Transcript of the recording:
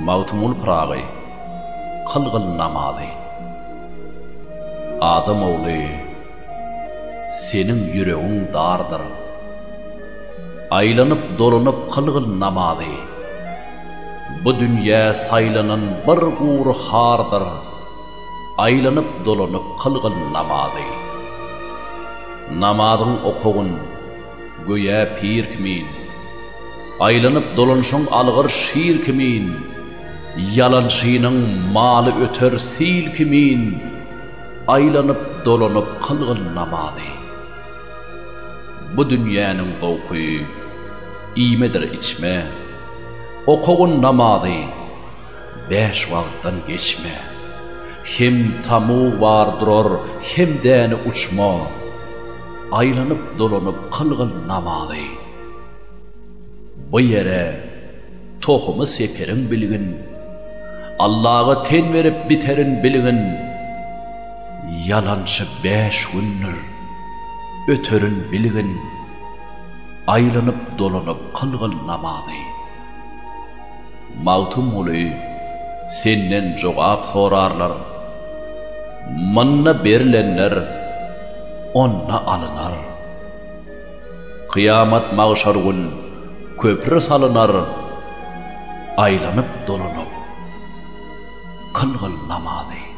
Mağtumul pırağıy, kılgıl namadı. Adam oğlu, senin yüreğin dardır. Aylanıp dolanıp kılgıl namadı. Bu dünya saylanan bir uğur hardır. Aylanıp dolanıp kılgıl namadı. Namadın okuğun, göya pir kimin. Aylanıp dolanşın alğır şiir kimin. Yalanşının malı öter sil kimin. Aylanıp dolanıp kılgıl namadı. Bu dünyanın zevki imedir içme. Okuğun namadı, 5 vakittan geçme. Hem tamu vardır, hem deni uçma. Aylanıp dolanıp kılgıl namadı. Bu yere tohumu seperin bilgin. Allah'a ten verip biterin bilgin. Yalançı 5 gündür ötörün bilgin. Aylanıp dolanıp kılgıl namadı. Mağtum ulu, senden cevap sorarlar. Manna berilenler, onna alınar. Kıyamet mağşar gün, köprü salınar. Aylanıp dolanıp kılgıl namadı.